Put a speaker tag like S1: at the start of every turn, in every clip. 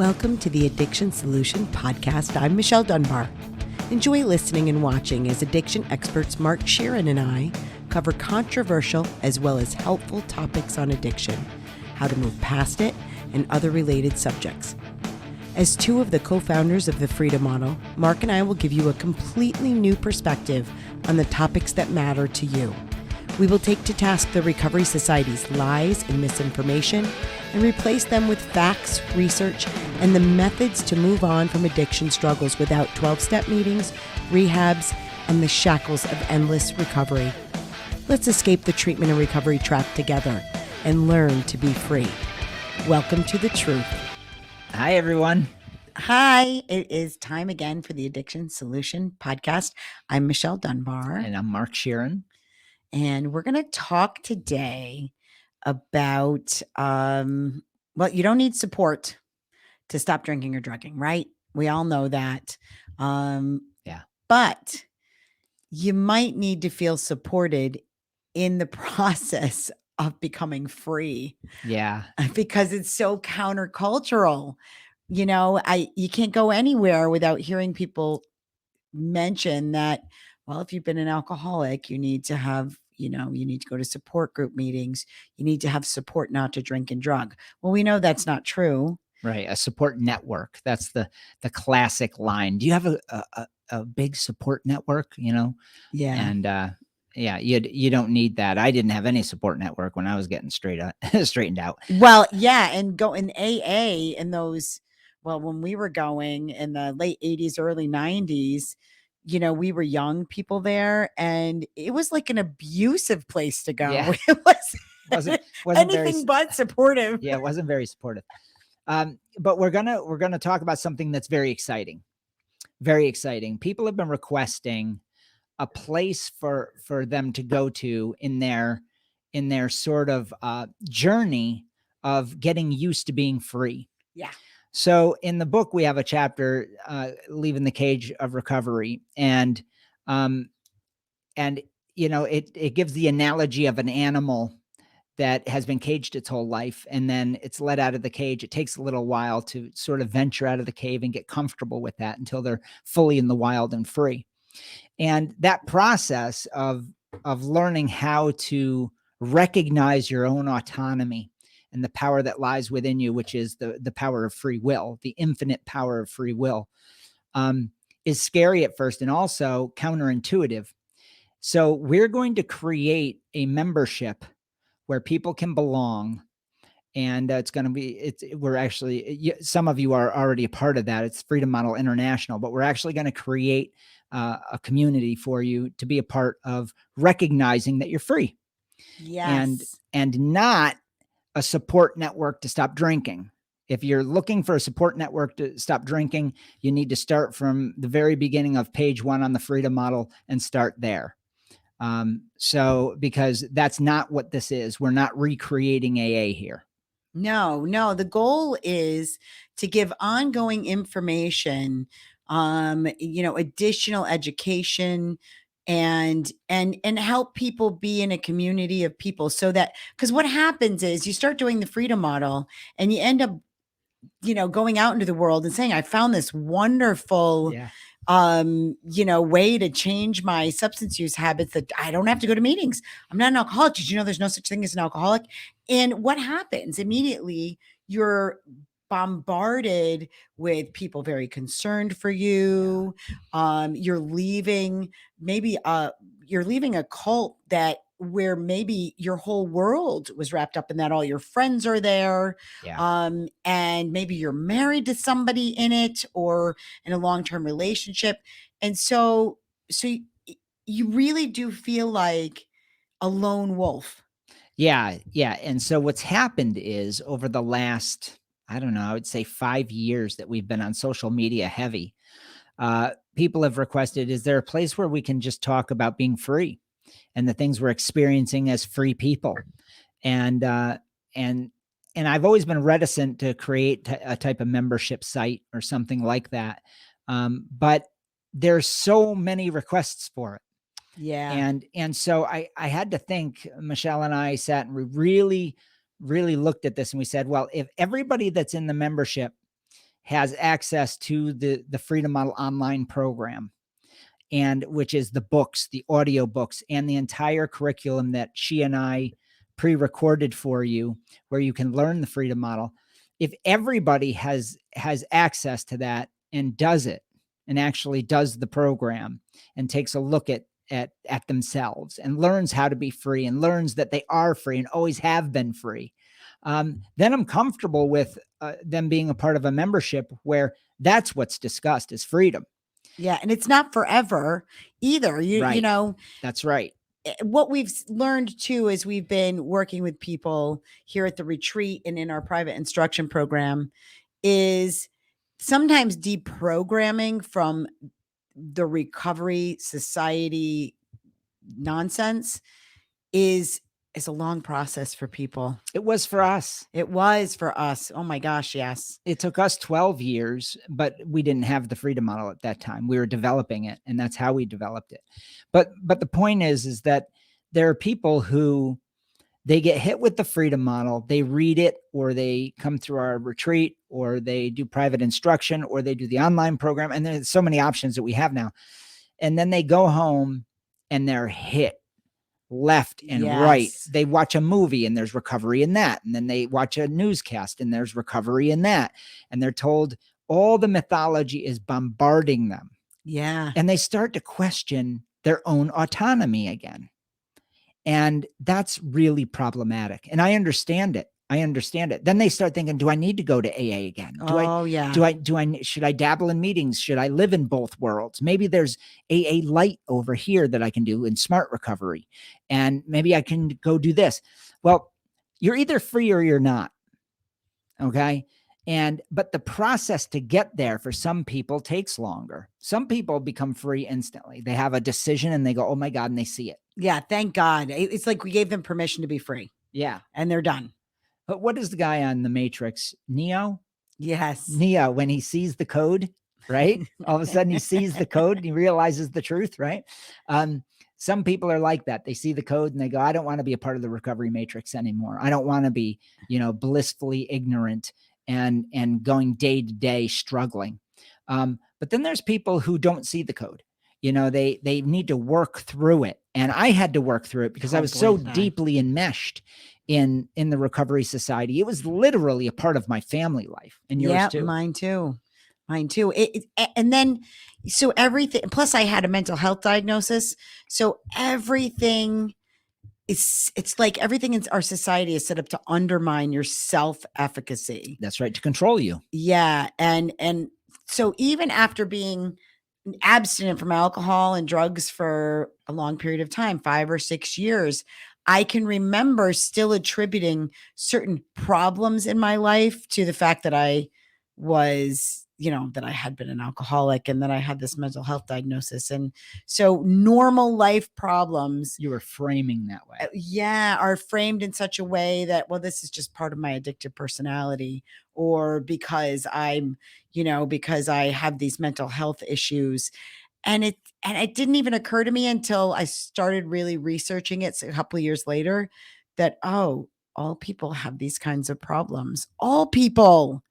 S1: Welcome to the Addiction Solution Podcast. I'm Michelle Dunbar. Enjoy listening and watching as addiction experts Mark Sheeran and I cover controversial as well as helpful topics on addiction, how to move past it, and other related subjects. As two of the co-founders of the Freedom Model, Mark and I will give you a completely new perspective on the topics that matter to you. We will take to task the Recovery Society's lies and misinformation and replace them with facts, research, and the methods to move on from addiction struggles without 12-step meetings, rehabs, and the shackles of endless recovery. Let's escape the treatment and recovery trap together and learn to be free. Welcome to the truth.
S2: Hi, everyone.
S1: Hi, it is time again for the Addiction Solution Podcast. I'm Michelle Dunbar.
S2: And I'm Mark Sheeran.
S1: And we're going to talk today about, you don't need support to stop drinking or drugging, right? We all know that. But you might need to feel supported in the process of becoming free.
S2: Yeah.
S1: Because it's so countercultural. You know, you can't go anywhere without hearing people mention that, well, if you've been an alcoholic, you need to have, you need to go to support group meetings. You need to have support not to drink and drug. Well, we know that's not true.
S2: Right. A support network. That's the classic line. Do you have a big support network,
S1: Yeah.
S2: And you don't need that. I didn't have any support network when I was getting straightened out.
S1: Well, yeah. And go in AA in those, when we were going in the late 80s, early 90s, we were young people there, and it was like an abusive place to go.
S2: Yeah.
S1: It wasn't anything but supportive.
S2: Yeah, it wasn't very supportive. But we're gonna talk about something that's very exciting. Very exciting. People have been requesting a place for them to go to in their sort of journey of getting used to being free.
S1: Yeah.
S2: So in the book, we have a chapter, Leaving the Cage of Recovery. And it gives the analogy of an animal that has been caged its whole life, and then it's let out of the cage. It takes a little while to sort of venture out of the cave and get comfortable with that until they're fully in the wild and free. And that process of learning how to recognize your own autonomy and the power that lies within you, which is the power of free will, the infinite power of free will, is scary at first and also counterintuitive. So we're going to create a membership where people can belong. And it's going to be, we're actually, some of you are already a part of that. It's Freedom Model International, but we're actually going to create a community for you to be a part of, recognizing that you're free.
S1: Yes.
S2: And not a support network to stop drinking. If you're looking for a support network to stop drinking, you need to start from the very beginning of page 1 on the Freedom Model and start there. Because that's not what this is. We're not recreating AA here.
S1: No. The goal is to give ongoing information, additional education, and help people be in a community of people, so that, because what happens is you start doing the Freedom Model and you end up, going out into the world and saying, I found this wonderful, way to change my substance use habits that I don't have to go to meetings. I'm not an alcoholic. Did you know there's no such thing as an alcoholic? And what happens immediately? You're bombarded with people very concerned for you. You're leaving a cult where maybe your whole world was wrapped up in that. All your friends are there.
S2: Yeah.
S1: And maybe you're married to somebody in it or in a long-term relationship. And so you really do feel like a lone wolf.
S2: Yeah. And so what's happened is, over the last, I don't know, I would say 5 years that we've been on social media heavy, people have requested, is there a place where we can just talk about being free and the things we're experiencing as free people? And I've always been reticent to create a type of membership site or something like that. But there's so many requests for it.
S1: Yeah.
S2: And so I had to think. Michelle and I sat and we really, really looked at this, and we said, well, if everybody that's in the membership has access to the Freedom Model online program, and which is the books, the audio books, and the entire curriculum that she and I pre-recorded for you, where you can learn the Freedom Model. If everybody has access to that and does it, and actually does the program and takes a look at themselves and learns how to be free and learns that they are free and always have been free, then I'm comfortable with them being a part of a membership where that's what's discussed is freedom.
S1: Yeah. And it's not forever either. You
S2: Right.
S1: know,
S2: That's right.
S1: what we've learned too, is we've been working with people here at the retreat and in our private instruction program, is sometimes deprogramming from the recovery society nonsense is a long process for people.
S2: It was for us.
S1: It was for us. Oh my gosh, yes.
S2: It took us 12 years, but we didn't have the Freedom Model at that time. We were developing it, and that's how we developed it. But the point is that there are people who they get hit with the Freedom Model, they read it, or they come through our retreat, or they do private instruction, or they do the online program, and there's so many options that we have now. And then they go home and they're hit left and right.
S1: Yes.
S2: They watch a movie and there's recovery in that. And then they watch a newscast and there's recovery in that. And they're told all the mythology is bombarding them.
S1: Yeah.
S2: And they start to question their own autonomy again. And that's really problematic. And I understand it. Then they start thinking, do I need to go to AA again? Should I dabble in meetings? Should I live in both worlds? Maybe there's AA light over here that I can do in smart recovery. And maybe I can go do this. Well, you're either free or you're not. Okay. But the process to get there for some people takes longer. Some people become free instantly. They have a decision and they go, oh my God, and they see it.
S1: Yeah. Thank God. It's like we gave them permission to be free.
S2: Yeah.
S1: And they're done.
S2: But what is the guy on the Matrix? Neo?
S1: Yes.
S2: Neo, when he sees the code, right? All of a sudden he sees the code and he realizes the truth, right? Some people are like that. They see the code and they go, I don't want to be a part of the recovery matrix anymore. I don't want to be, blissfully ignorant and going day to day struggling. But then there's people who don't see the code. They need to work through it. And I had to work through it because I was so deeply enmeshed in the recovery society. It was literally a part of my family life, and yours too.
S1: Mine too. And then, so everything, plus I had a mental health diagnosis. So everything it's like everything in our society is set up to undermine your self-efficacy.
S2: That's right. To control you.
S1: Yeah. And so even after being abstinent from alcohol and drugs for a long period of time, 5 or 6 years, I can remember still attributing certain problems in my life to the fact that I was, that I had been an alcoholic and that I had this mental health diagnosis. And so normal life problems.
S2: You were framing that way.
S1: Are framed in such a way that, well, this is just part of my addictive personality, or because because I have these mental health issues. And it didn't even occur to me until I started really researching it a couple of years later that, all people have these kinds of problems. All people,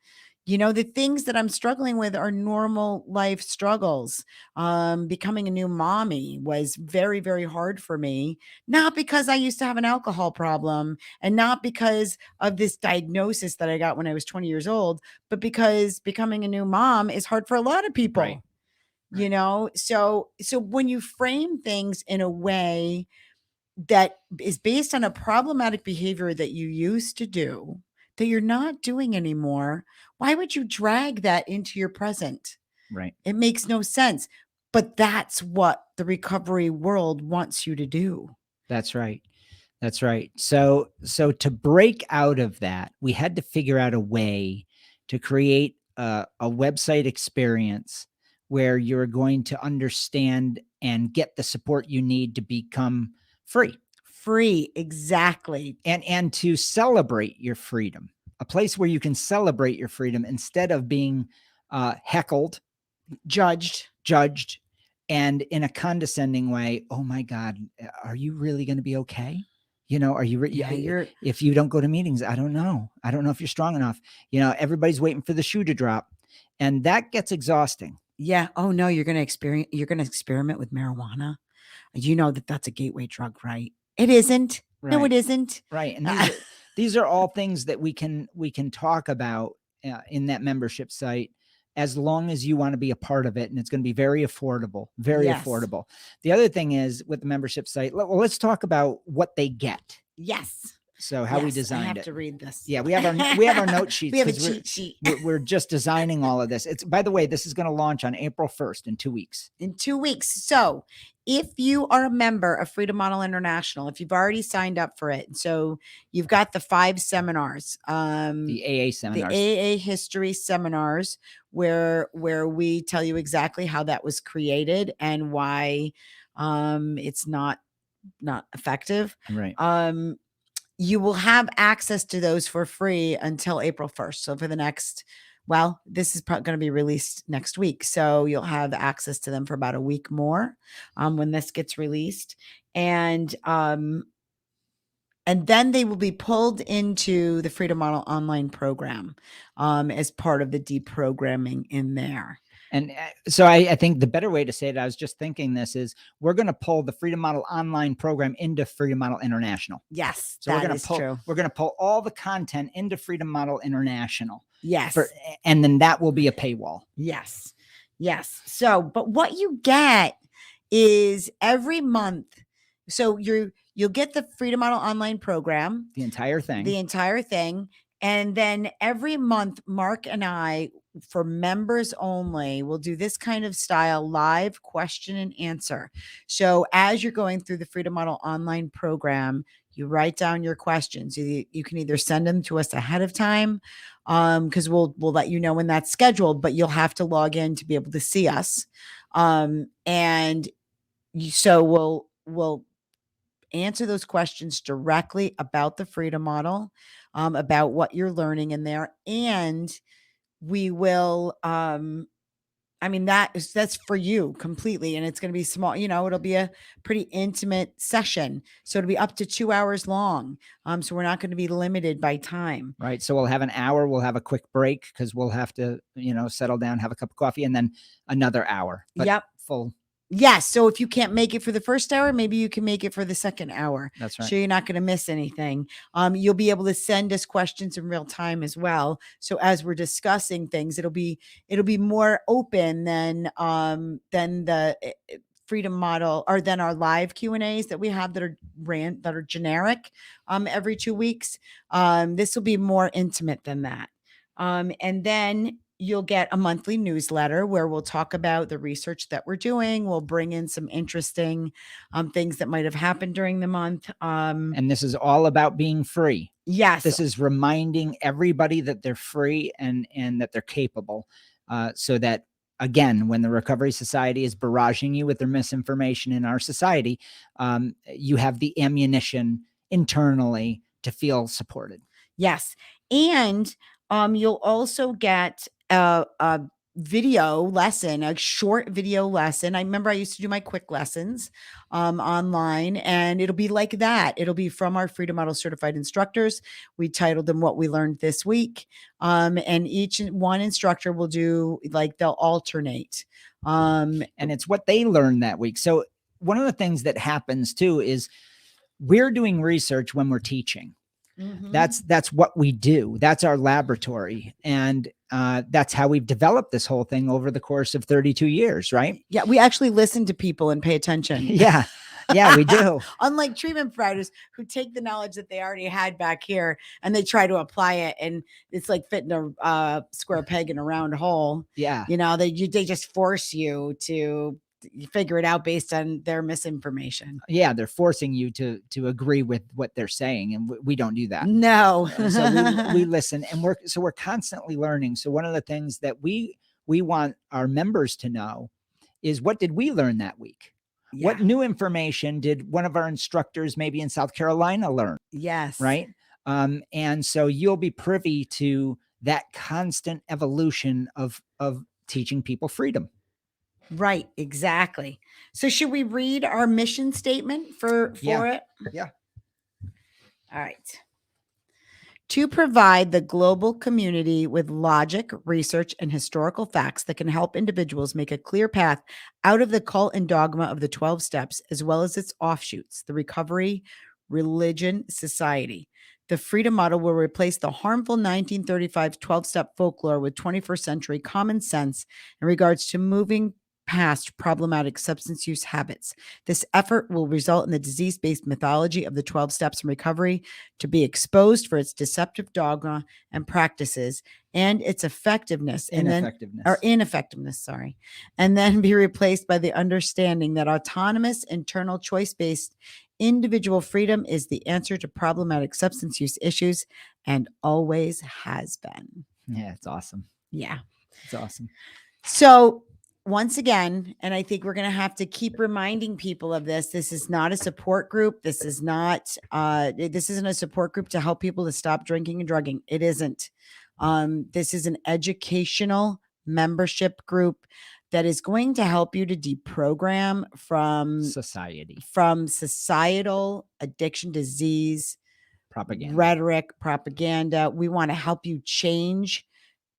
S1: the things that I'm struggling with are normal life struggles. Becoming a new mommy was very, very hard for me, not because I used to have an alcohol problem and not because of this diagnosis that I got when I was 20 years old, but because becoming a new mom is hard for a lot of people.
S2: Right.
S1: So when you frame things in a way that is based on a problematic behavior that you used to do that you're not doing anymore, why would you drag that into your present?
S2: Right.
S1: It makes no sense. But that's what the recovery world wants you to do.
S2: That's right. That's right. So to break out of that, we had to figure out a way to create a website experience where you're going to understand and get the support you need to become free.
S1: Free, exactly.
S2: And to celebrate your freedom, a place where you can celebrate your freedom instead of being heckled,
S1: judged,
S2: and in a condescending way. Oh my God, are you really going to be okay? Are you, if you don't go to meetings, I don't know if you're strong enough. Everybody's waiting for the shoe to drop. And that gets exhausting.
S1: Yeah. Oh no, you're going to experiment with marijuana. You know that that's a gateway drug, right? It isn't. No, it isn't.
S2: Right. And these are all things that we can talk about in that membership site, as long as you want to be a part of it. And it's going to be very affordable, very
S1: Yes.
S2: affordable. The other thing is with the membership site, well, let's talk about what they get.
S1: Yes.
S2: So how we designed it.
S1: I have to read this.
S2: Yeah, we have our note sheets.
S1: We have a cheat sheet.
S2: We're just designing all of this. It's, by the way, this is going to launch on April 1st in 2 weeks.
S1: In 2 weeks. So if you are a member of Freedom Model International, if you've already signed up for it, so you've got the 5 seminars,
S2: The AA seminars,
S1: the AA history seminars, where we tell you exactly how that was created and why it's not effective.
S2: Right.
S1: You will have access to those for free until April 1st. So for the next, well, this is going to be released next week. So you'll have access to them for about a week more when this gets released. And then they will be pulled into the Freedom Model online program as part of the deprogramming in there.
S2: And so I think the better way to say it, I was just thinking this, is we're going to pull the Freedom Model online program into Freedom Model International.
S1: Yes,
S2: so
S1: that is true.
S2: We're going to pull all the content into Freedom Model International.
S1: Yes.
S2: And then that will be a paywall.
S1: Yes. Yes. So, but what you get is every month. So you'll get the Freedom Model online program.
S2: The entire thing.
S1: And then every month, Mark and I, for members only, will do this kind of style live question and answer. So as you're going through the Freedom Model online program, you write down your questions. You can either send them to us ahead of time, because we'll let you know when that's scheduled, but you'll have to log in to be able to see us. So we'll answer those questions directly about the Freedom Model, about what you're learning in there. And we will, that's for you completely. And it's going to be small, it'll be a pretty intimate session. So it'll be up to 2 hours long. So we're not going to be limited by time.
S2: Right. So we'll have an hour, we'll have a quick break because we'll have to, settle down, have a cup of coffee, and then another hour.
S1: Yep.
S2: Full.
S1: Yes. So if you can't make it for the first hour, maybe you can make it for the second hour.
S2: That's right.
S1: So you're not going to miss anything. You'll be able to send us questions in real time as well. So as we're discussing things, it'll be more open than the Freedom Model, or than our live Q&As that we have that are generic every 2 weeks. This will be more intimate than that. And then you'll get a monthly newsletter where we'll talk about the research that we're doing. We'll bring in some interesting things that might have happened during the month.
S2: And this is all about being free.
S1: Yes.
S2: This is reminding everybody that they're free and that they're capable, so that, again, when the Recovery Society is barraging you with their misinformation in our society, you have the ammunition internally to feel supported.
S1: Yes. And you'll also get a video lesson, a short video lesson. I remember I used to do my quick lessons online, and it'll be like that. It'll be from our Freedom Model certified instructors. We titled them What We Learned This Week. And each one instructor will do, they'll alternate.
S2: And it's what they learned that week. So one of the things that happens too is we're doing research when we're teaching. Mm-hmm. That's what we do. That's our laboratory. And that's how we've developed this whole thing over the course of 32 years, right?
S1: Yeah, we actually listen to people and pay attention.
S2: Yeah, we do.
S1: Unlike treatment providers who take the knowledge that they already had back here and they try to apply it, and it's like fitting a square peg in a round hole.
S2: Yeah.
S1: They just force you to figure it out based on their misinformation.
S2: Yeah, they're forcing you to agree with what they're saying, and we don't do that.
S1: No.
S2: So we listen, and we're constantly learning. So one of the things that we want our members to know is, what did we learn that week? Yeah. What new information did one of our instructors maybe in South Carolina learn?
S1: Yes.
S2: Right. And so you'll be privy to that constant evolution of teaching people freedom.
S1: Right, exactly. So should we read our mission statement for it?
S2: Yeah.
S1: All right. to provide the global community with logic, research, and historical facts that can help individuals make a clear path out of the cult and dogma of the 12 steps, as well as its offshoots, the recovery, religion, society. The freedom model will replace the harmful 1935 12-step folklore with 21st century common sense in regards to moving past problematic substance use habits. This effort will result in the disease-based mythology of the 12 steps in recovery to be exposed for its deceptive dogma and practices and its effectiveness ineffectiveness, sorry, and then be replaced by the understanding that autonomous, internal, choice-based individual freedom is the answer to problematic substance use issues and always has been.
S2: Yeah, it's awesome.
S1: Yeah.
S2: It's awesome.
S1: So once again, and I think we're going to have to keep reminding people of this. This is not a support group. This isn't a support group to help people to stop drinking and drugging. It isn't. This is an educational membership group that is going to help you to deprogram from societal addiction, disease, rhetoric, propaganda. We want to help you change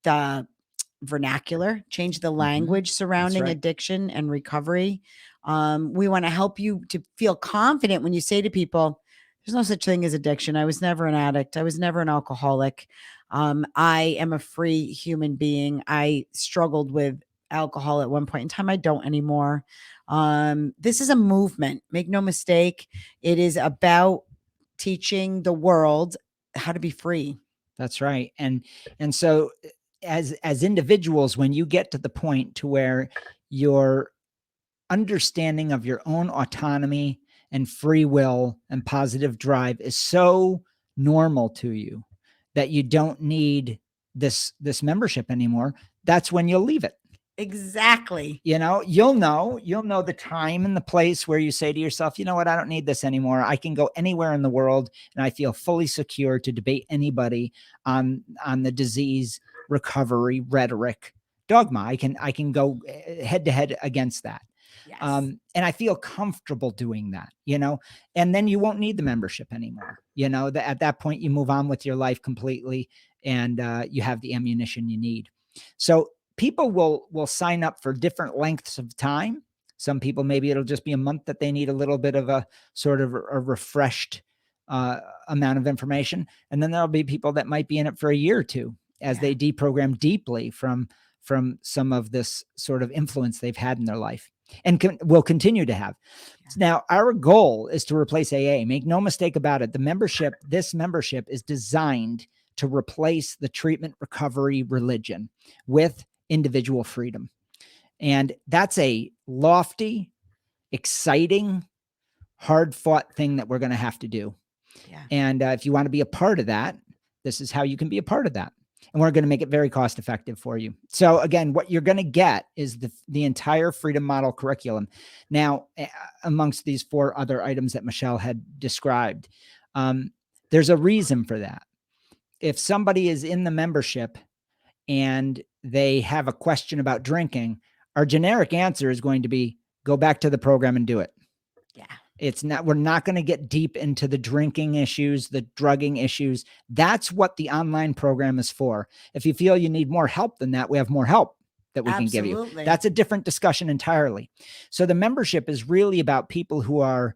S1: the vernacular, change the language surrounding addiction and recovery. We want to help you to feel confident when you say to people, there's no such thing as addiction. I was never an addict. I was never an alcoholic. I am a free human being. I struggled with alcohol at one point in time. I don't anymore. This is a movement. Make no mistake. It is about teaching the world how to be free.
S2: That's right. And so as individuals, when you get to the point to where your understanding of your own autonomy and free will and positive drive is so normal to you that you don't need this membership anymore, that's when you'll leave it.
S1: Exactly.
S2: You'll know the time and the place where you say to yourself, you know what, I don't need this anymore. I can go anywhere in the world and I feel fully secure to debate anybody on the disease, recovery, rhetoric, dogma. I can go head to head against that.
S1: Yes.
S2: And I feel comfortable doing that, and then you won't need the membership anymore. At that point you move on with your life completely and you have the ammunition you need. So people will sign up for different lengths of time. Some people, maybe it'll just be a month that they need a little bit of a sort of a refreshed amount of information. And then there'll be people that might be in it for a year or two as they deprogram deeply from some of this sort of influence they've had in their life and will continue to have. Now, our goal is to replace AA. Make no mistake about it. This membership is designed to replace the treatment recovery religion with individual freedom. And that's a lofty, exciting, hard-fought thing that we're going to have to do.
S1: Yeah.
S2: And if you want to be a part of that, this is how you can be a part of that. And we're going to make it very cost effective for you. So again, what you're going to get is the entire freedom model curriculum. Now, amongst these 4 other items that Michelle had described, there's a reason for that. If somebody is in the membership and they have a question about drinking, our generic answer is going to be, go back to the program and do it. Yeah. We're not going to get deep into the drinking issues, the drugging issues. That's what the online program is for. If you feel you need more help than that, we have more help that we can give you. That's a different discussion entirely. So the membership is really about people who are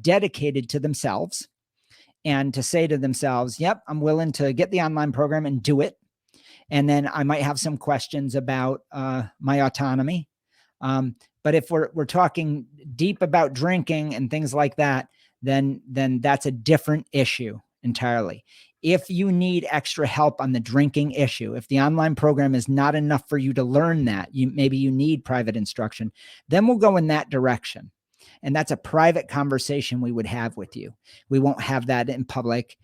S2: dedicated to themselves and to say to themselves, yep, I'm willing to get the online program and do it. And then I might have some questions about my autonomy. But if we're talking deep about drinking and things like that, then that's a different issue entirely. If you need extra help on the drinking issue, if the online program is not enough for you to learn that, maybe you need private instruction, then we'll go in that direction. And that's a private conversation we would have with you. We won't have that in public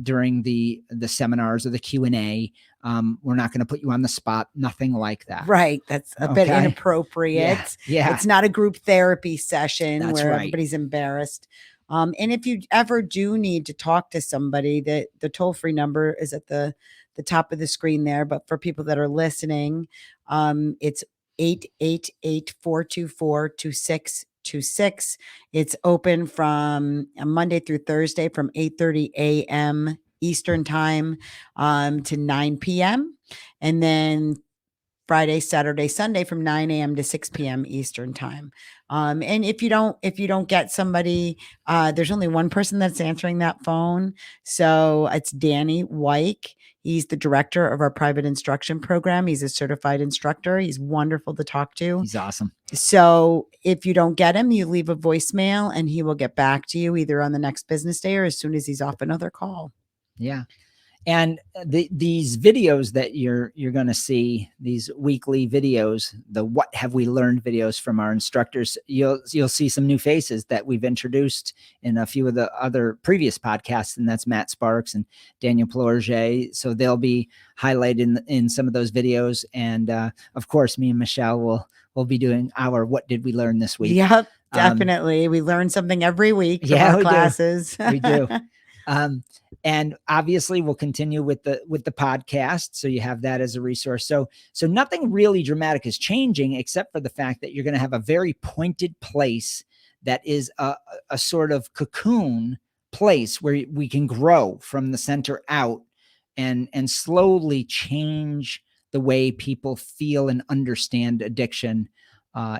S2: during the seminars or the Q&A. We're not going to put you on the spot. Nothing like that.
S1: Right. That's a bit inappropriate.
S2: Yeah.
S1: It's not a group therapy session where everybody's embarrassed. And if you ever do need to talk to somebody, the toll-free number is at the top of the screen there. But for people that are listening, it's 888-424-2626. It's open from Monday through Thursday from 8:30 a.m. Eastern time to 9 p.m. And then Friday, Saturday, Sunday from 9 a.m. to 6 p.m. Eastern time. And if you don't get somebody, there's only one person that's answering that phone. So it's Danny Wyke. He's the director of our private instruction program. He's a certified instructor. He's wonderful to talk to.
S2: He's awesome.
S1: So if you don't get him, you leave a voicemail and he will get back to you either on the next business day or as soon as he's off another call.
S2: Yeah. And these videos that you're going to see, these weekly videos, the what have we learned videos from our instructors, you'll see some new faces that we've introduced in a few of the other previous podcasts, and that's Matt Sparks and Daniel Plorget. So they'll be highlighted in some of those videos, and of course, me and Michelle will be doing our what did we learn this week.
S1: Yep, definitely. We learn something every week from our classes.
S2: We do. And obviously we'll continue with the podcast. So you have that as a resource. So nothing really dramatic is changing, except for the fact that you're going to have a very pointed place that is a sort of cocoon place where we can grow from the center out and slowly change the way people feel and understand addiction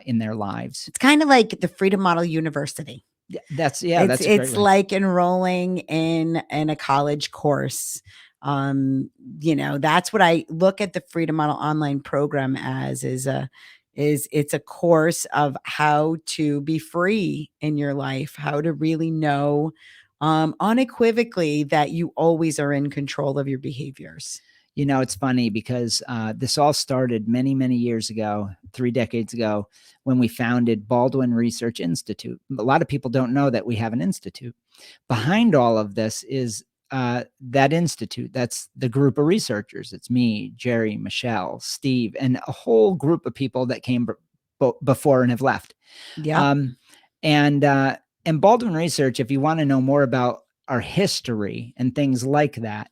S2: in their lives.
S1: It's kind of like the Freedom Model University.
S2: It's
S1: like enrolling in a college course. That's what I look at the Freedom Model online program as it's a course of how to be free in your life, how to really know unequivocally that you always are in control of your behaviors.
S2: It's funny because this all started many, many years ago, 3 decades ago, when we founded Baldwin Research Institute. A lot of people don't know that we have an institute. Behind all of this is that institute. That's the group of researchers. It's me, Jerry, Michelle, Steve, and a whole group of people that came before and have left.
S1: Yeah.
S2: And Baldwin Research, if you want to know more about our history and things like that,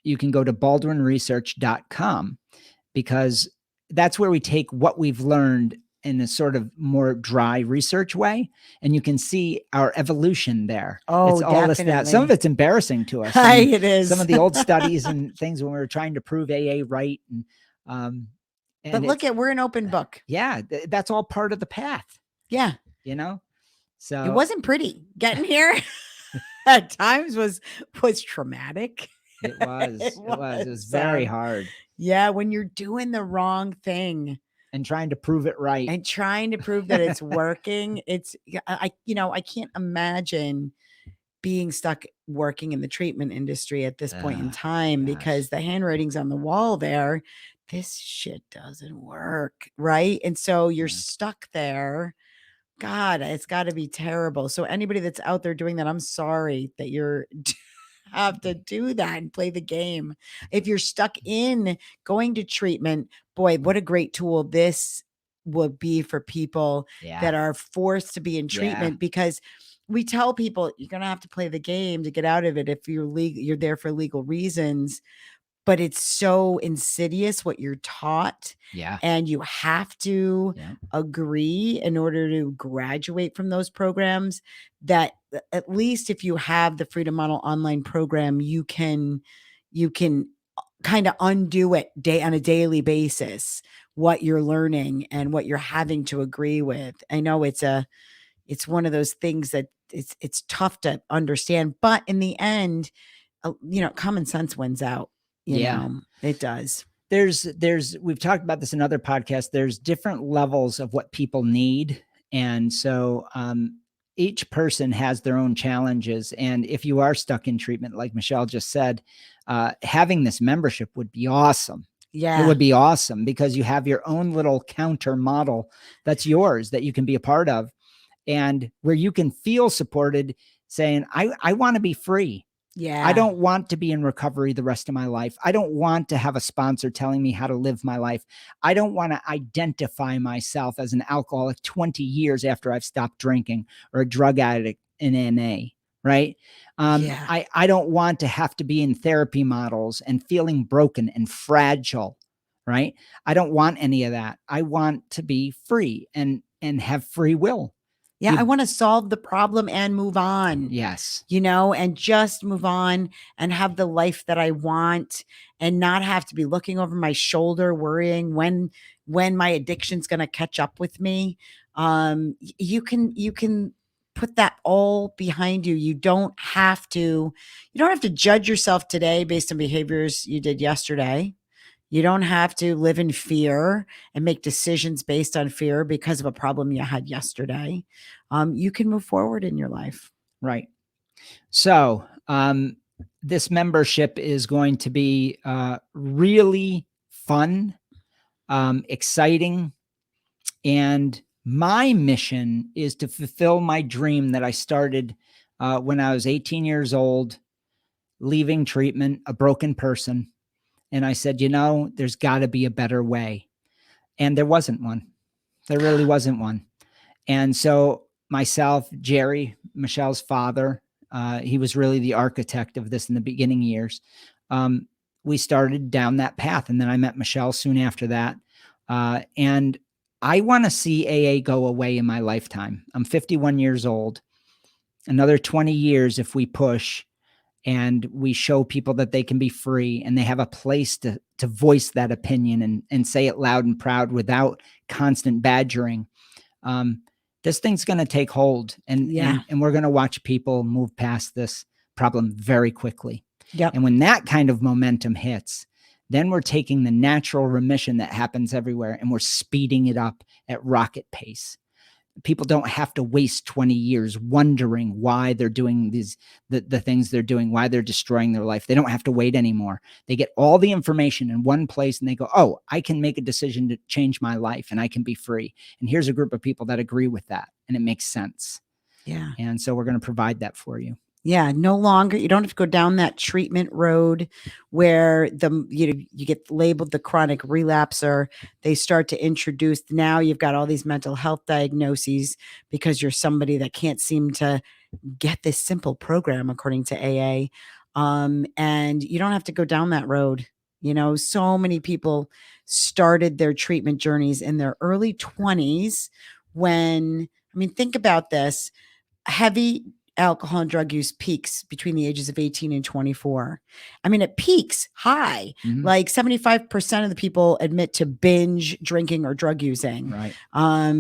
S2: you can go to baldwinresearch.com, because that's where we take what we've learned in a sort of more dry research way, and you can see our evolution there.
S1: Oh,
S2: it's all
S1: definitely.
S2: This, some of it's embarrassing to us.
S1: It is.
S2: Some of the old studies and things when we were trying to prove AA right.
S1: But look we're an open book.
S2: Yeah, that's all part of the path.
S1: Yeah.
S2: So
S1: it wasn't pretty getting here. At times was traumatic.
S2: It was very hard.
S1: Yeah, when you're doing the wrong thing
S2: and trying to prove it right
S1: and trying to prove that it's working, I can't imagine being stuck working in the treatment industry at this point in time, because the handwriting's on the wall there. This shit doesn't work, right? And so you're stuck there. God, it's got to be terrible. So anybody that's out there doing that, I'm sorry that you're have to do that and play the game. If you're stuck in going to treatment, boy, what a great tool this will be for people that are forced to be in treatment, because we tell people you're going to have to play the game to get out of it if you're there for legal reasons. But it's so insidious what you're taught.
S2: Yeah.
S1: And you have to agree in order to graduate from those programs, that at least if you have the Freedom Model online program, you can kind of undo it on a daily basis, what you're learning and what you're having to agree with. I know it's one of those things that it's tough to understand, but in the end, common sense wins out. You know, it does.
S2: We've talked about this in other podcasts. There's different levels of what people need. And so each person has their own challenges. And if you are stuck in treatment, like Michelle just said, having this membership would be awesome.
S1: Yeah.
S2: It would be awesome, because you have your own little counter model that's yours that you can be a part of, and where you can feel supported, saying, I want to be free.
S1: Yeah.
S2: I don't want to be in recovery the rest of my life. I don't want to have a sponsor telling me how to live my life. I don't want to identify myself as an alcoholic 20 years after I've stopped drinking, or a drug addict in NA, right? I don't want to have to be in therapy models and feeling broken and fragile, right? I don't want any of that. I want to be free and have free will.
S1: Yeah, I want to solve the problem and move on.
S2: Yes.
S1: And just move on and have the life that I want and not have to be looking over my shoulder worrying when my addiction's going to catch up with me. You can put that all behind you. You don't have to judge yourself today based on behaviors you did yesterday. You don't have to live in fear and make decisions based on fear because of a problem you had yesterday. You can move forward in your life.
S2: Right. So this membership is going to be really fun, exciting. And my mission is to fulfill my dream that I started when I was 18 years old, leaving treatment, a broken person. And I said, there's got to be a better way. And there wasn't one. There really wasn't one. And so myself, Jerry, Michelle's father, he was really the architect of this in the beginning years. We started down that path. And then I met Michelle soon after that. And I want to see AA go away in my lifetime. I'm 51 years old. Another 20 years if we push and we show people that they can be free and they have a place to voice that opinion and say it loud and proud without constant badgering. This thing's going to take hold and we're going to watch people move past this problem very quickly.
S1: Yep.
S2: And when that kind of momentum hits, then we're taking the natural remission that happens everywhere and we're speeding it up at rocket pace. People don't have to waste 20 years wondering why they're doing the things they're doing, why they're destroying their life. They don't have to wait anymore. They get all the information in one place and they go, oh, I can make a decision to change my life and I can be free. And here's a group of people that agree with that. And it makes sense.
S1: Yeah.
S2: And so we're going to provide that for you.
S1: Yeah, no longer, you don't have to go down that treatment road where you get labeled the chronic relapser. They start to introduce, now you've got all these mental health diagnoses because you're somebody that can't seem to get this simple program according to AA. And you don't have to go down that road. So many people started their treatment journeys in their early 20s think about this, heavy alcohol and drug use peaks between the ages of 18 and 24. It peaks high.
S2: Mhm.
S1: Like 75% of the people admit to binge drinking or drug using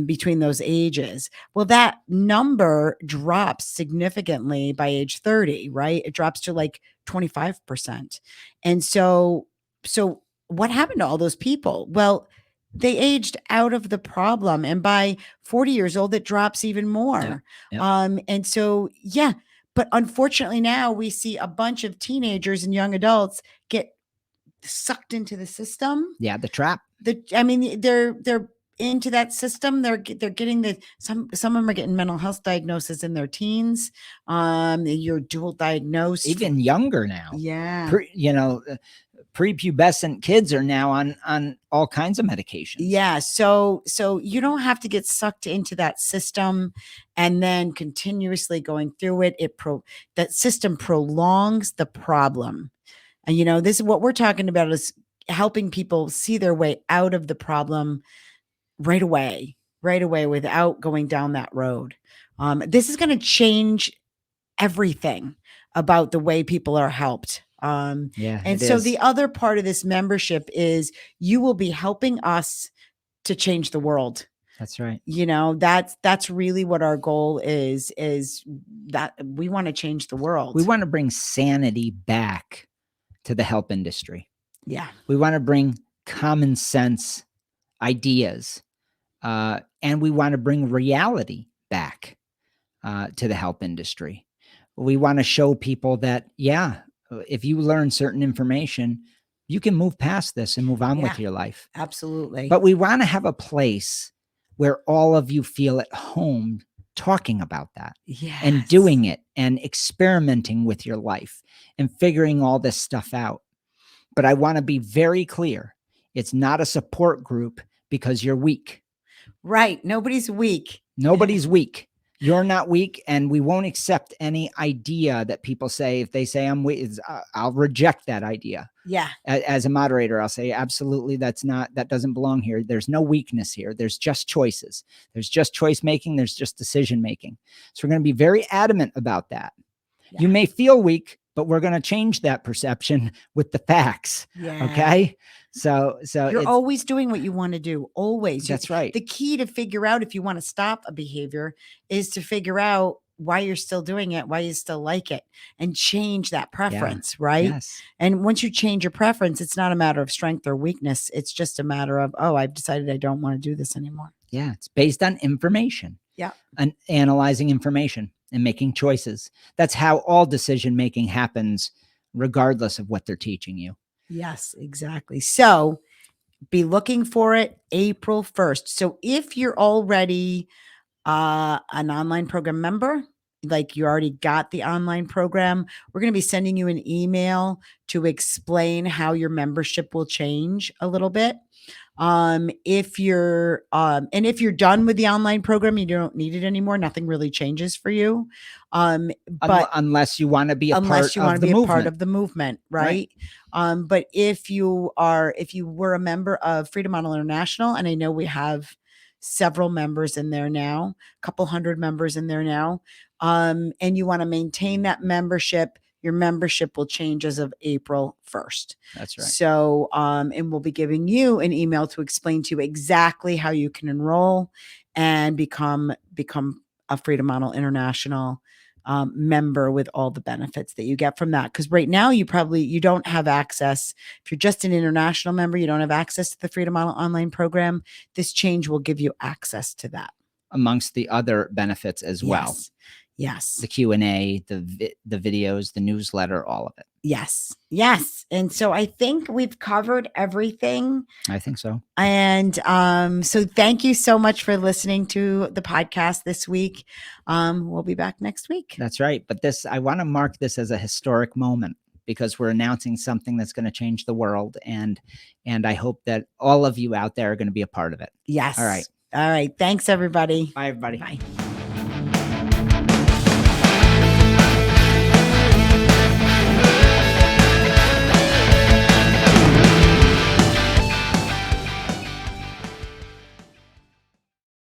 S1: between those ages. Well, that number drops significantly by age 30, right? It drops to like 25%. And so what happened to all those people? Well, they aged out of the problem. And by 40 years old, it drops even more. And so, but unfortunately now we see a bunch of teenagers and young adults get sucked into the system.
S2: Yeah. The trap.
S1: They're into that system. They're getting some of them are getting mental health diagnosis in their teens. You're dual diagnosed.
S2: Even younger now.
S1: Yeah.
S2: Prepubescent kids are now on all kinds of medications.
S1: Yeah. So you don't have to get sucked into that system and then continuously going through it. That system prolongs the problem. And this is what we're talking about, is helping people see their way out of the problem right away without going down that road. This is going to change everything about the way people are helped. And so the other part of this membership is you will be helping us to change the world.
S2: That's right.
S1: That's really what our goal is that we want to change the world.
S2: We want to bring sanity back to the help industry.
S1: Yeah.
S2: We want to bring common sense ideas, and we want to bring reality back to the help industry. We want to show people that, if you learn certain information, you can move past this and move on with your life.
S1: Absolutely.
S2: But we want to have a place where all of you feel at home talking about that and doing it and experimenting with your life and figuring all this stuff out. But I want to be very clear. It's not a support group because you're weak.
S1: Right. Nobody's weak.
S2: Nobody's weak. You're not weak, and we won't accept any idea that people say. If they say I'm weak, I'll reject that idea.
S1: Yeah.
S2: As a moderator, I'll say, absolutely, that doesn't belong here. There's no weakness here. There's just choices. There's just choice making. There's just decision making. So we're going to be very adamant about that. Yeah. You may feel weak, but we're going to change that perception with the facts.
S1: Yeah.
S2: Okay. So
S1: you're always doing what you want to do. Always.
S2: That's right.
S1: The key to figure out if you want to stop a behavior is to figure out why you're still doing it, why you still like it, and change that preference. Right.
S2: Yes.
S1: And once you change your preference, it's not a matter of strength or weakness. It's just a matter of, oh, I've decided I don't want to do this anymore.
S2: Yeah. It's based on information.
S1: Yeah.
S2: And analyzing information and making choices. That's how all decision making happens, regardless of what they're teaching you.
S1: Yes, exactly. So be looking for it April 1st. So if you're already an online program member, like you already got the online program, we're going to be sending you an email to explain how your membership will change a little bit. If you're done with the online program, you don't need it anymore. Nothing really changes for you. But
S2: unless you want to be a part of
S1: the movement, right? But if you were a member of Freedom Model International, and I know we have several members in there now, a couple hundred members in there now, and you want to maintain that membership, your membership will change as of April 1st.
S2: That's right.
S1: So, and we'll be giving you an email to explain to you exactly how you can enroll and become a Freedom Model International member with all the benefits that you get from that. Because right now you don't have access. If you're just an international member, you don't have access to the Freedom Model online program. This change will give you access to that.
S2: Amongst the other benefits as well.
S1: Yes.
S2: The Q&A, the videos, the newsletter, all of it.
S1: Yes. Yes. And so I think we've covered everything.
S2: I think so.
S1: And so thank you so much for listening to the podcast this week. We'll be back next week.
S2: That's right. But I want to mark this as a historic moment because we're announcing something that's going to change the world. And I hope that all of you out there are going to be a part of it.
S1: Yes.
S2: All right.
S1: All right. Thanks, everybody.
S2: Bye, everybody.
S1: Bye.